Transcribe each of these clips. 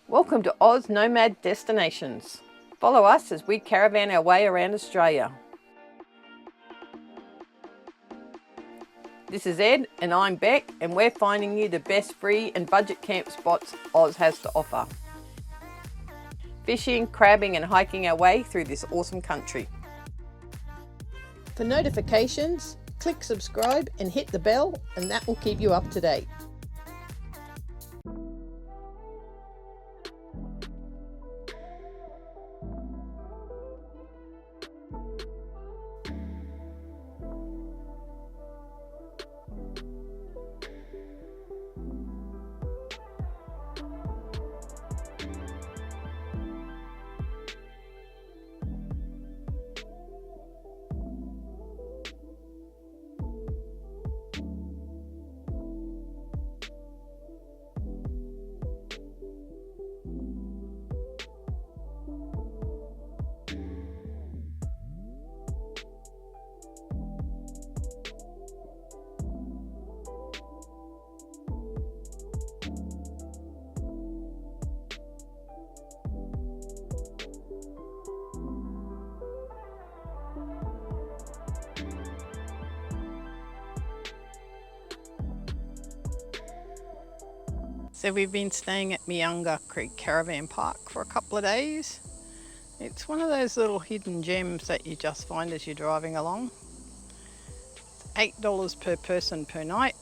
Welcome to Oz Nomad Destinations. Follow us as we caravan our way around Australia. This is Ed and I'm Bec, and we're finding you the best free and budget camp spots Oz has to offer. Fishing, crabbing and hiking our way through this awesome country. For notifications, click subscribe and hit the bell, and that will keep you up to date. So we've been staying at Meunga Creek Caravan Park for a couple of days. It's one of those little hidden gems that you just find as you're driving along. It's $8 per person per night,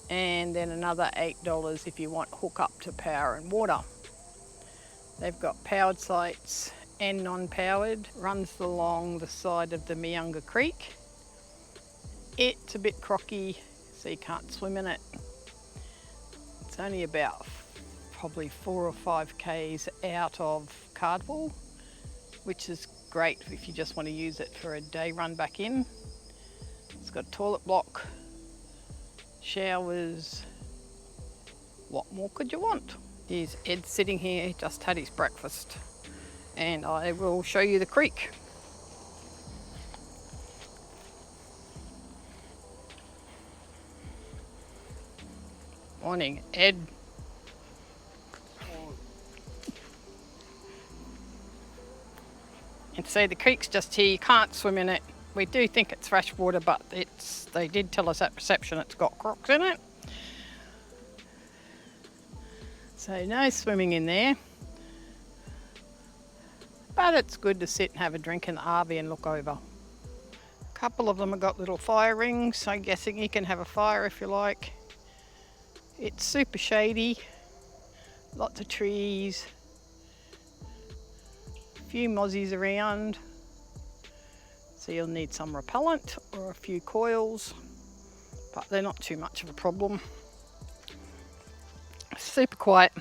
and then another $8 if you want hook up to power and water. They've got powered sites and non-powered. Runs along the side of the Meunga Creek. It's a bit crocky, so you can't swim in it. It's only about probably 4 or 5 k's out of Cardwell, which is great if you just want to use it for a day run back in. It's got a toilet block, showers. What more could you want? Here's Ed sitting here, he just had his breakfast, and I will show you the creek. Morning, Ed. And so the creek's just here, you can't swim in it. We do think it's fresh water, but they did tell us at reception it's got crocs in it. So no swimming in there. But it's good to sit and have a drink in the RV and look over. A couple of them have got little fire rings, so I'm guessing you can have a fire if you like. It's super shady, lots of trees, a few mozzies around, so you'll need some repellent or a few coils, but they're not too much of a problem. Super quiet.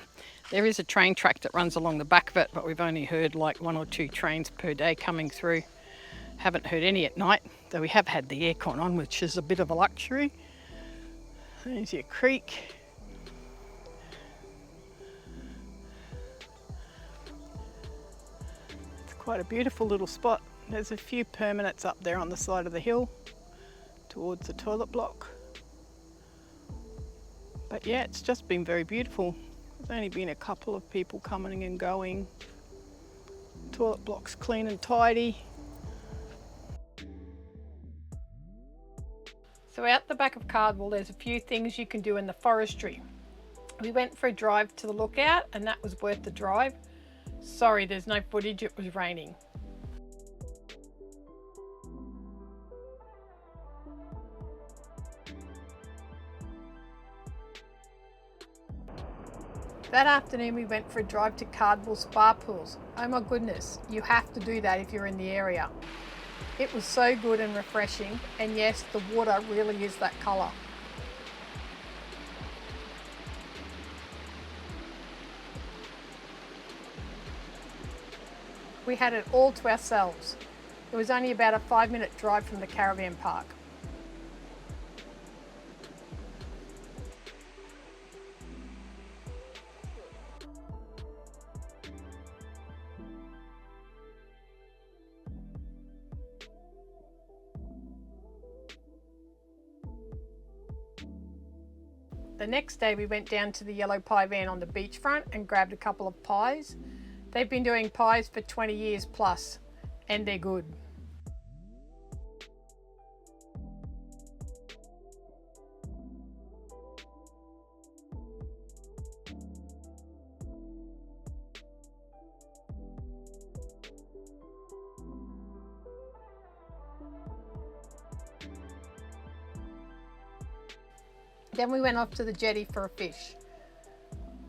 There is a train track that runs along the back of it, but we've only heard like 1 or 2 trains per day coming through. Haven't heard any at night, though we have had the aircon on, which is a bit of a luxury. There's your creek. Quite a beautiful little spot. There's a few permanents up there on the side of the hill towards the toilet block. But yeah, it's just been very beautiful. There's only been a couple of people coming and going. Toilet block's clean and tidy. So out the back of Cardwell, there's a few things you can do in the forestry. We went for a drive to the lookout, and that was worth the drive. Sorry, there's no footage, it was raining. That afternoon we went for a drive to Cardwell Spa Pools. Oh my goodness, you have to do that if you're in the area. It was so good and refreshing, and yes, the water really is that colour. We had it all to ourselves. It was only about a 5-minute drive from the caravan park. The next day we went down to the yellow pie van on the beachfront and grabbed a couple of pies. They've been doing pies for 20 years plus, and they're good. Then we went off to the jetty for a fish.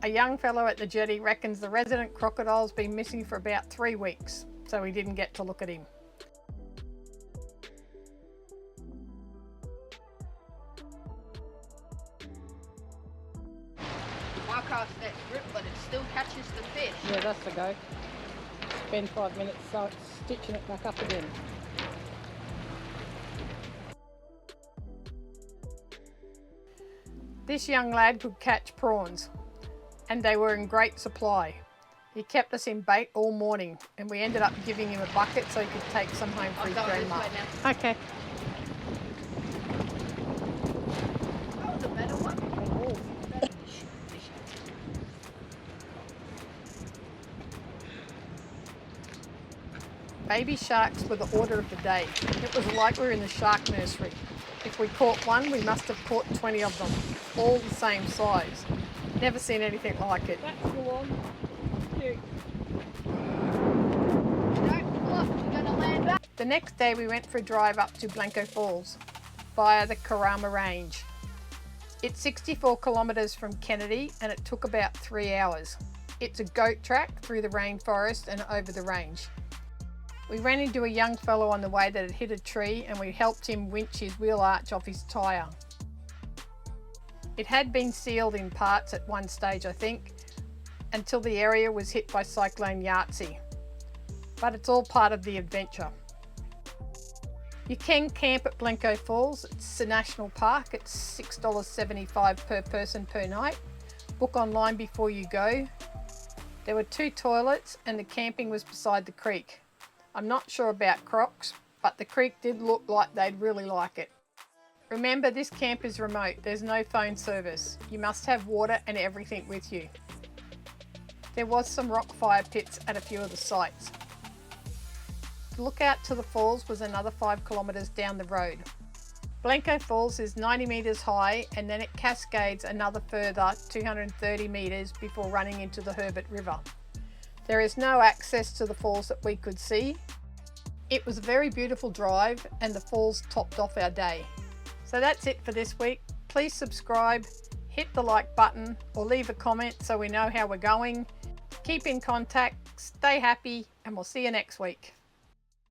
A young fellow at the jetty reckons the resident crocodile's been missing for about 3 weeks, so we didn't get to look at him. I cast that grip, but it still catches the fish. Yeah, that's the go. Spend 5 minutes stitching it back up again. This young lad could catch prawns, and they were in great supply. He kept us in bait all morning, and we ended up giving him a bucket so he could take some home for his grandma. Okay. That was a better one. Baby sharks were the order of the day. It was like we were in the shark nursery. If we caught one, we must have caught 20 of them, all the same size. Never seen anything like it. That's the one. Cute. Don't look, you're gonna land back. The next day we went for a drive up to Blencoe Falls via the Kirrama Range. It's 64 kilometres from Kennedy and it took about 3 hours. It's a goat track through the rainforest and over the range. We ran into a young fellow on the way that had hit a tree and we helped him winch his wheel arch off his tyre. It had been sealed in parts at one stage, I think, until the area was hit by Cyclone Yahtzee. But it's all part of the adventure. You can camp at Blencoe Falls. It's a national park. It's $6.75 per person per night. Book online before you go. There were 2 toilets and the camping was beside the creek. I'm not sure about crocs, but the creek did look like they'd really like it. Remember, this camp is remote. There's no phone service. You must have water and everything with you. There was some rock fire pits at a few of the sites. The lookout to the falls was another 5 kilometres down the road. Blencoe Falls is 90 metres high and then it cascades another further 230 metres before running into the Herbert River. There is no access to the falls that we could see. It was a very beautiful drive and the falls topped off our day. So that's it for this week. Please subscribe, hit the like button or leave a comment so we know how we're going. Keep in contact, stay happy, and we'll see you next week.